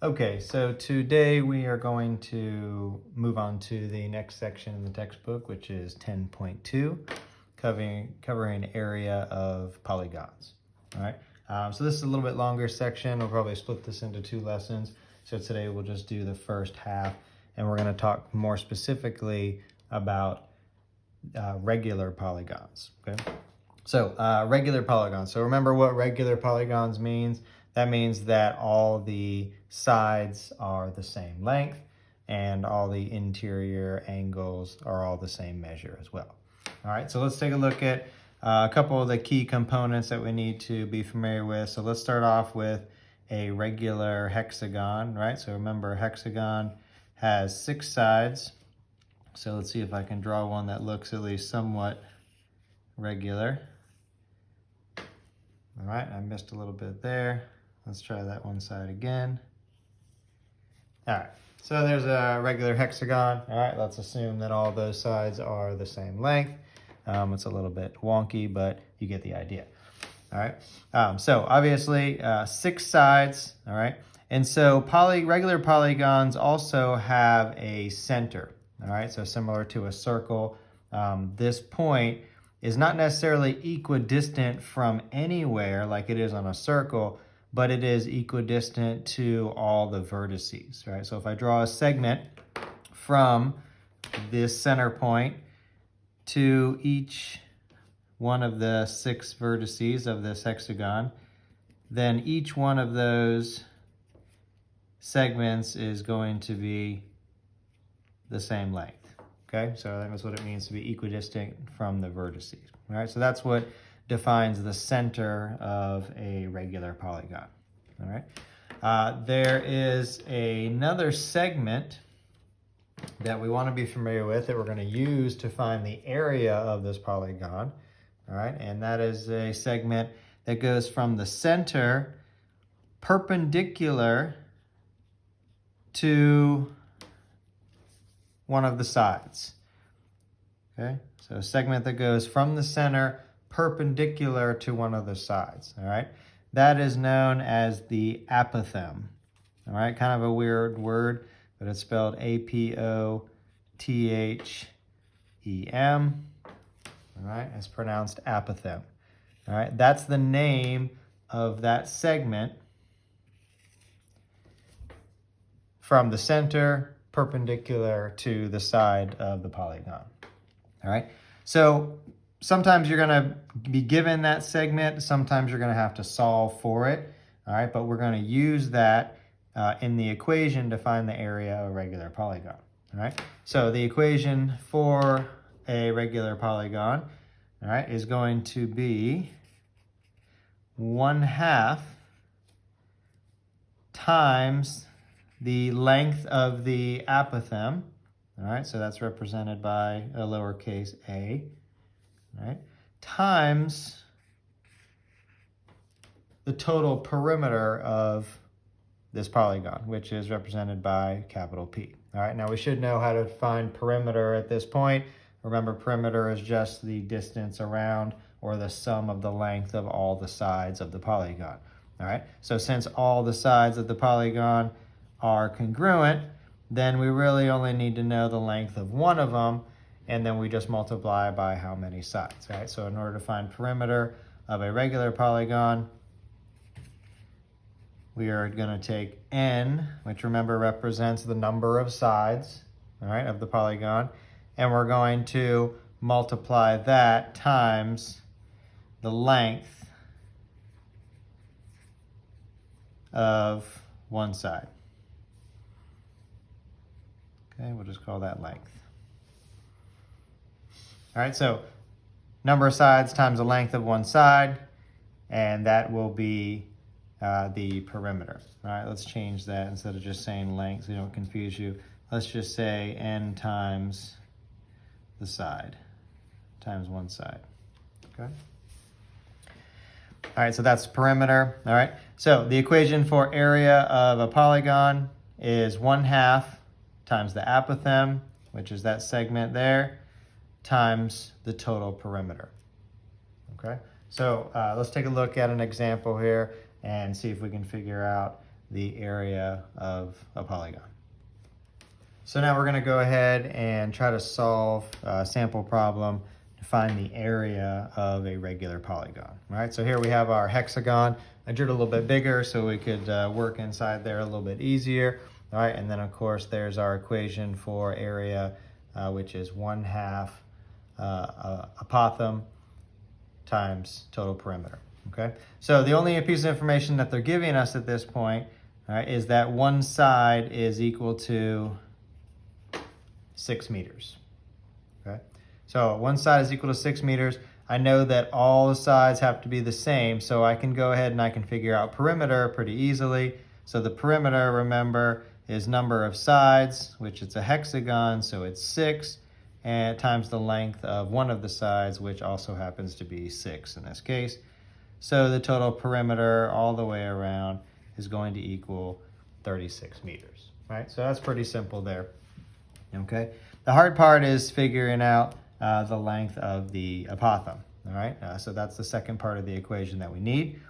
Okay, so today we are going to move on to the next section in the textbook, which is 10.2, covering area of polygons. All right, so this is a little bit longer section. We'll probably split this into 2 lessons. So today we'll just do the first half, and we're going to talk more specifically about regular polygons. Okay, so regular polygons. So remember what regular polygons means. That means that all the sides are the same length and all the interior angles are all the same measure as well. All right, so let's take a look at a couple of the key components that we need to be familiar with. So let's start off with a regular hexagon, right? So remember, a hexagon has 6 sides. So let's see if I can draw one that looks at least somewhat regular. All right, I missed a little bit there. Let's try that one side again. All right, so there's a regular hexagon. All right, let's assume that all those sides are the same length. It's a little bit wonky, but you get the idea. All right, so obviously 6 sides, all right? And so regular polygons also have a center, all right? So similar to a circle, this point is not necessarily equidistant from anywhere like it is on a circle, but it is equidistant to all the vertices, right? So if I draw a segment from this center point to each one of the 6 vertices of this hexagon, then each one of those segments is going to be the same length, okay? So that's what it means to be equidistant from the vertices, all right? So that's what defines the center of a regular polygon, all right? There is another segment that we want to be familiar with that we're going to use to find the area of this polygon, all right? And that is a segment that goes from the center perpendicular to one of the sides, okay? So a segment that goes from the center perpendicular to one of the sides, all right? That is known as the apothem, all right? Kind of a weird word, but it's spelled A-P-O-T-H-E-M, all right? It's pronounced apothem, all right? That's the name of that segment from the center perpendicular to the side of the polygon, all right? So sometimes you're gonna be given that segment, sometimes you're gonna have to solve for it, all right? But we're gonna use that in the equation to find the area of a regular polygon, all right? So the equation for a regular polygon, all right, is going to be 1/2 times the length of the apothem, all right, so that's represented by a lowercase a, all right, times the total perimeter of this polygon, which is represented by capital P. All right, now we should know how to find perimeter at this point. Remember, perimeter is just the distance around or the sum of the length of all the sides of the polygon. All right, so since all the sides of the polygon are congruent, then we really only need to know the length of one of them, and then we just multiply by how many sides, right? So in order to find perimeter of a regular polygon, we are going to take n, which remember represents the number of sides, all right, of the polygon, and we're going to multiply that times the length of one side. Okay, we'll just call that length. All right, so number of sides times the length of one side, and that will be the perimeter. All right, let's change that. Instead of just saying length so you don't confuse you, let's just say n times the side, times one side, okay? All right, so that's perimeter, all right? So the equation for area of a polygon is 1/2 times the apothem, which is that segment there, times the total perimeter, okay? So let's take a look at an example here and see if we can figure out the area of a polygon. So now we're going to go ahead and try to solve a sample problem to find the area of a regular polygon. All right, so here we have our hexagon. I drew it a little bit bigger so we could work inside there a little bit easier. All right, and then of course there's our equation for area, which is 1/2 apothem times total perimeter. Okay, so the only piece of information that they're giving us at this point, all right, is that one side is equal to 6 meters. Okay, so one side is equal to 6 meters. I know that all the sides have to be the same, so I can go ahead and I can figure out perimeter pretty easily. So the perimeter, remember, is number of sides, which it's a hexagon, so it's 6, and times the length of one of the sides, which also happens to be 6 in this case. So the total perimeter all the way around is going to equal 36 meters, right? So that's pretty simple there, okay? The hard part is figuring out the length of the apothem, all right? So that's the second part of the equation that we need,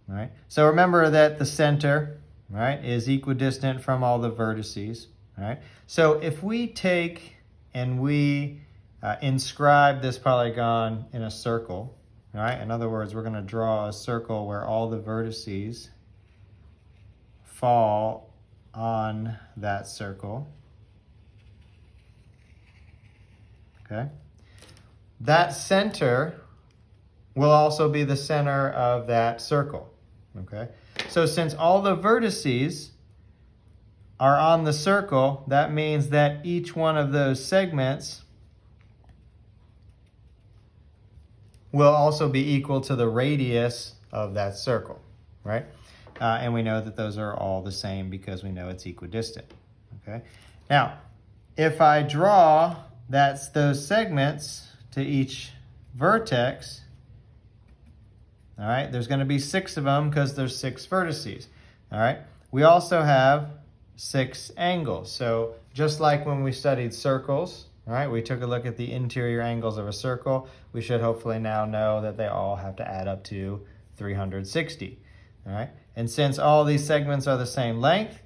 all right? So remember that the center, right, is equidistant from all the vertices, all right? So if we take and we inscribe this polygon in a circle, all right? In other words, we're going to draw a circle where all the vertices fall on that circle. Okay? That center will also be the center of that circle. Okay? So since all the vertices are on the circle, that means that each one of those segments will also be equal to the radius of that circle, right? And we know that those are all the same because we know it's equidistant, okay? Now, if I draw those segments to each vertex, all right, there's going to be 6 of them because there's 6 vertices, all right? We also have 6 angles. So just like when we studied circles, all right, we took a look at the interior angles of a circle. We should hopefully now know that they all have to add up to 360. All right, and since all these segments are the same length,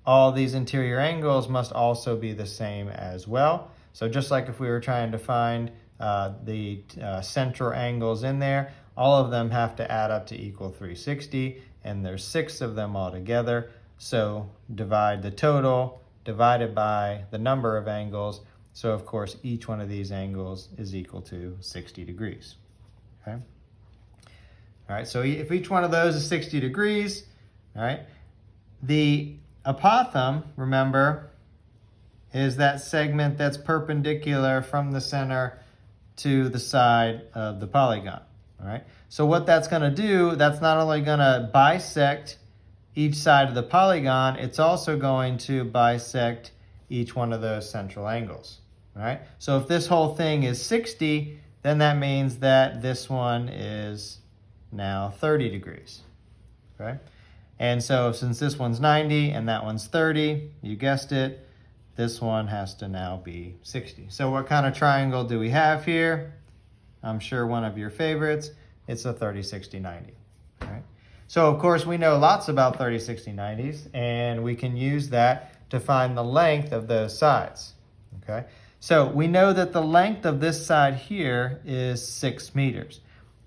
all these interior angles must also be the same as well. So just like if we were trying to find the central angles in there, all of them have to add up to equal 360, and there's 6 of them all together. So divide the total divided by the number of angles. So of course, each one of these angles is equal to 60 degrees, okay? All right, so if each one of those is 60 degrees, all right, the apothem, remember, is that segment that's perpendicular from the center to the side of the polygon, all right? So what that's gonna do, that's not only gonna bisect each side of the polygon, it's also going to bisect each one of those central angles, all right? So if this whole thing is 60, then that means that this one is now 30 degrees, okay? And so since this one's 90 and that one's 30, you guessed it, this one has to now be 60. So what kind of triangle do we have here? I'm sure one of your favorites. It's a 30, 60, 90, all right? So of course we know lots about 30, 60, 90s, and we can use that to find the length of those sides, okay? So we know that the length of this side here is 6 meters.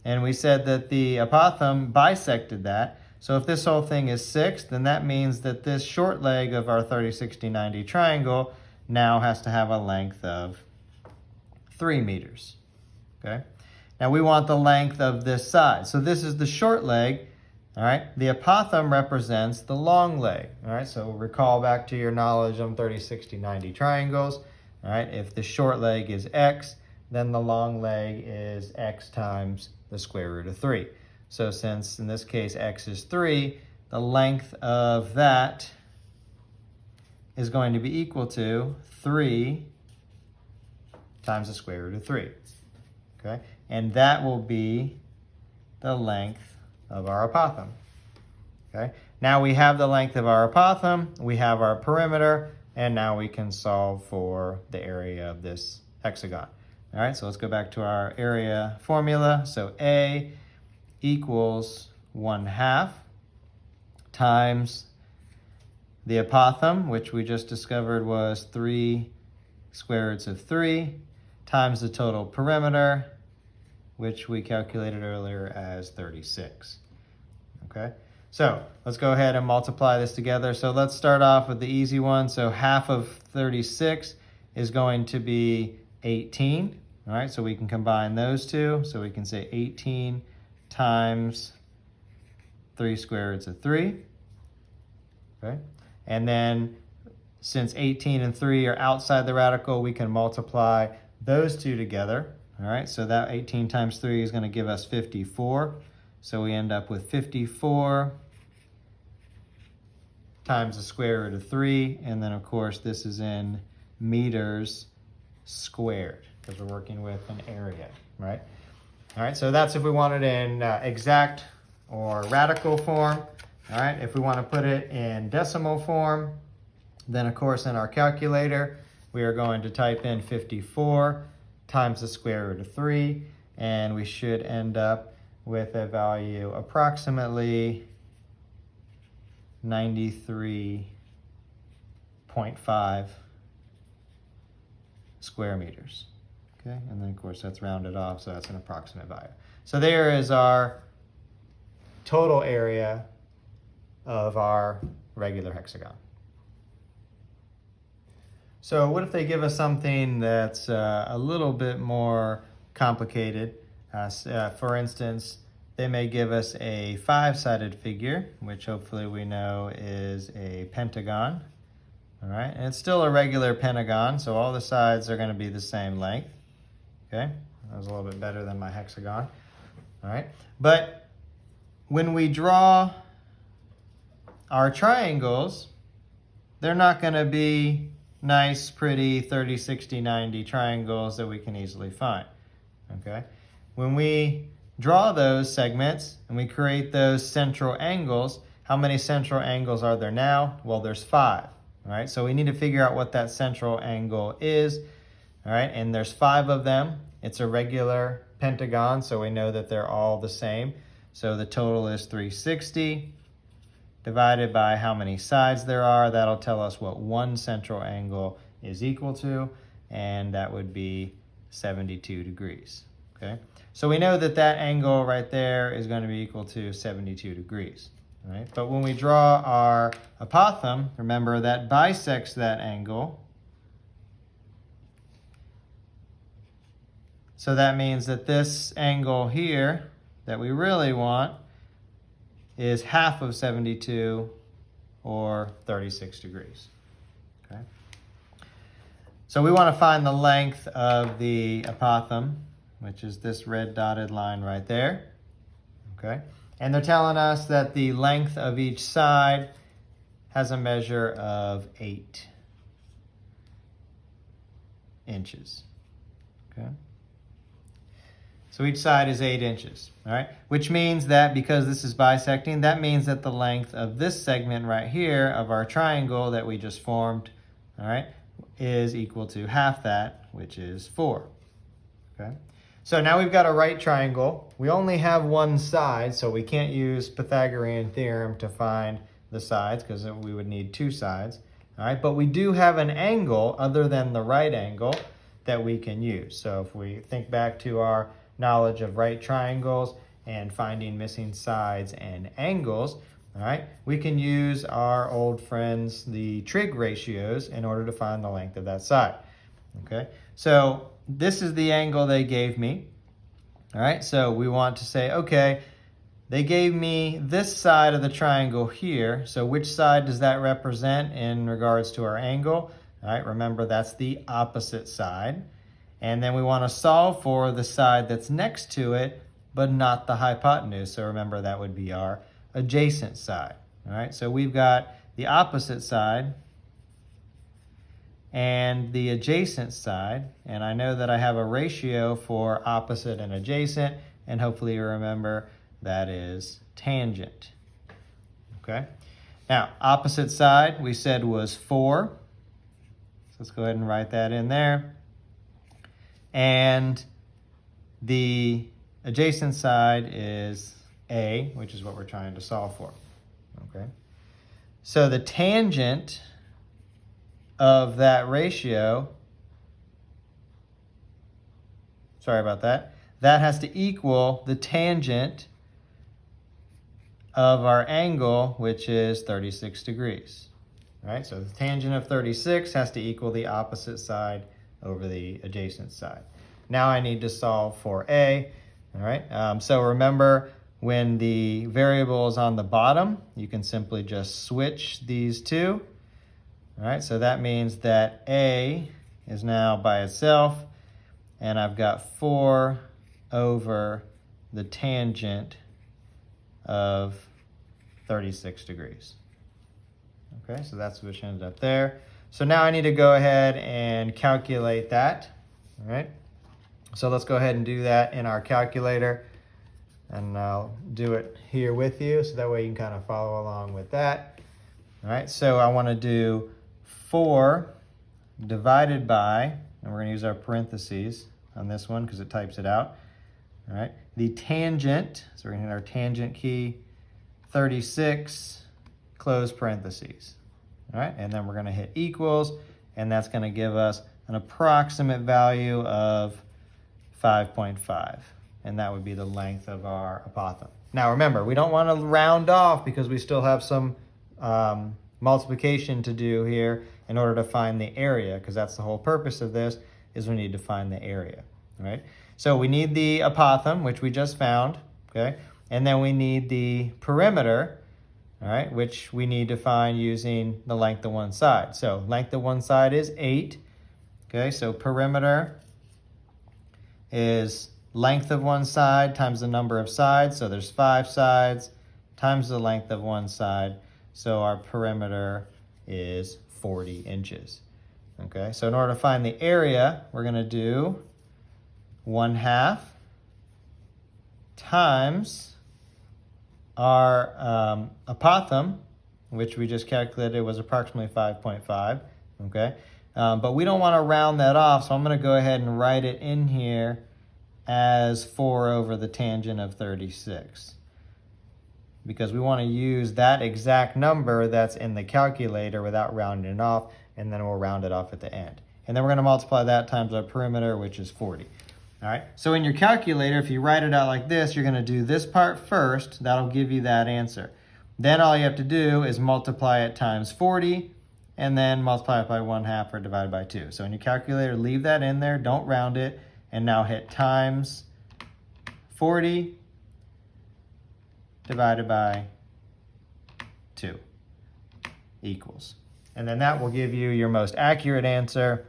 And we said that the apothem bisected that. So if this whole thing is 6, then that means that this short leg of our 30, 60, 90 triangle now has to have a length of 3 meters, okay? Now we want the length of this side. So this is the short leg, all right? The apothem represents the long leg, all right? So recall back to your knowledge on 30, 60, 90 triangles, all right? If the short leg is x, then the long leg is x times the square root of 3. So since in this case x is 3, the length of that is going to be equal to 3 times the square root of 3, okay? And that will be the length of our apothem, okay? Now we have the length of our apothem, we have our perimeter, and now we can solve for the area of this hexagon. All right, so let's go back to our area formula. So A equals 1/2 times the apothem, which we just discovered was 3 square roots of 3, times the total perimeter, which we calculated earlier as 36. Okay, so let's go ahead and multiply this together. So let's start off with the easy one. So half of 36 is going to be 18. All right, so we can combine those two. So we can say 18 times 3 square roots of 3. Okay, and then since 18 and 3 are outside the radical, we can multiply those two together. All right, so that 18 times 3 is going to give us 54. So we end up with 54 times the square root of 3. And then, of course, this is in meters squared because we're working with an area, right? All right, so that's if we want it in exact or radical form. All right, if we want to put it in decimal form, then, of course, in our calculator, we are going to type in 54 times the square root of 3, and we should end up with a value approximately 93.5 square meters. Okay, and then of course that's rounded off, so that's an approximate value. So there is our total area of our regular hexagon. So what if they give us something that's a little bit more complicated? For instance, they may give us a 5-sided figure, which hopefully we know is a pentagon. All right, and it's still a regular pentagon, so all the sides are going to be the same length. Okay, that was a little bit better than my hexagon. All right, but when we draw our triangles, they're not going to be nice, pretty 30, 60, 90 triangles that we can easily find. Okay, when we draw those segments and we create those central angles, how many central angles are there now? Well, there's 5. All right, so we need to figure out what that central angle is. All right, and there's 5 of them. It's a regular pentagon, so we know that they're all the same. So the total is 360 divided by how many sides there are. That'll tell us what one central angle is equal to, and that would be 72 degrees. Okay, so we know that that angle right there is going to be equal to 72 degrees. Right? But when we draw our apothem, remember that bisects that angle. So that means that this angle here that we really want is half of 72, or 36 degrees. Okay? So we want to find the length of the apothem, which is this red dotted line right there. Okay? And they're telling us that the length of each side has a measure of 8 inches. Okay? So each side is 8 inches, all right? Which means that because this is bisecting, that means that the length of this segment right here of our triangle that we just formed, all right, is equal to half that, which is 4, okay? So now we've got a right triangle. We only have one side, so we can't use Pythagorean theorem to find the sides because we would need 2 sides. All right, but we do have an angle other than the right angle that we can use. So if we think back to our knowledge of right triangles and finding missing sides and angles, all right, we can use our old friends, the trig ratios, in order to find the length of that side. Okay, so this is the angle they gave me. All right, so we want to say, okay, they gave me this side of the triangle here. So which side does that represent in regards to our angle? All right, remember that's the opposite side. And then we want to solve for the side that's next to it, but not the hypotenuse. So remember that would be our adjacent side. All right, so we've got the opposite side and the adjacent side, and I know that I have a ratio for opposite and adjacent, and hopefully you remember that is tangent. Okay, now opposite side we said was 4, so let's go ahead and write that in there, and the adjacent side is A, which is what we're trying to solve for. Okay, So the tangent of that ratio, sorry about that, that has to equal the tangent of our angle, which is 36 degrees. All right, so the tangent of 36 has to equal the opposite side over the adjacent side. Now I need to solve for A. All right, so remember, when the variable is on the bottom, you can simply just switch these two. All right, so that means that A is now by itself, and I've got 4 over the tangent of 36 degrees. Okay, so that's which ended up there. So now I need to go ahead and calculate that. All right, so let's go ahead and do that in our calculator, and I'll do it here with you so that way you can kind of follow along with that. All right, so I want to do 4 divided by, and we're going to use our parentheses on this one because it types it out. All right, the tangent, so we're going to hit our tangent key, 36, close parentheses. All right, and then we're going to hit equals, and that's going to give us an approximate value of 5.5, and that would be the length of our apothem. Now remember, we don't want to round off because we still have some multiplication to do here in order to find the area, because that's the whole purpose of this, is we need to find the area. All right, so we need the apothem, which we just found, okay, and then we need the perimeter, all right, which we need to find using the length of one side. So length of one side is 8, okay, so perimeter is length of one side times the number of sides, so there's 5 sides, times the length of one side, so our perimeter is 40 inches. Okay, so in order to find the area, we're going to do 1/2 times our apothem, which we just calculated was approximately 5.5, okay? But we don't want to round that off, so I'm going to go ahead and write it in here as 4 over the tangent of 36. Because we want to use that exact number that's in the calculator without rounding it off, and then we'll round it off at the end. And then we're going to multiply that times our perimeter, which is 40. All right, so in your calculator, if you write it out like this, you're going to do this part first. That'll give you that answer. Then all you have to do is multiply it times 40, and then multiply it by 1/2 or divide by 2. So in your calculator, leave that in there, don't round it, and now hit times 40 divided by 2 equals. And then that will give you your most accurate answer,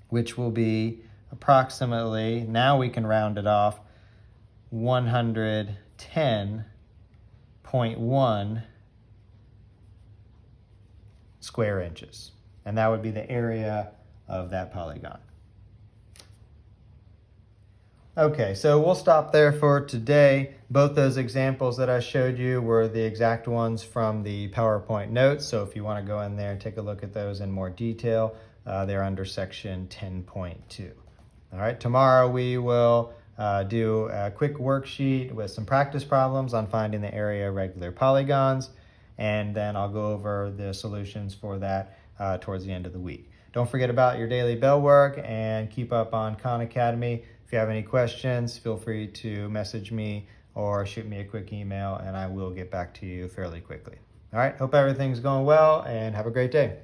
which will be approximately, now we can round it off, 110.1 square inches. And that would be the area of that polygon. Okay, so we'll stop there for today. Both those examples that I showed you were the exact ones from the PowerPoint notes. So if you want to go in there and take a look at those in more detail, they're under section 10.2. All right, tomorrow we will do a quick worksheet with some practice problems on finding the area of regular polygons, and then I'll go over the solutions for that towards the end of the week. Don't forget about your daily bell work and keep up on Khan Academy. If you have any questions, feel free to message me or shoot me a quick email, and I will get back to you fairly quickly. All right, hope everything's going well, and have a great day.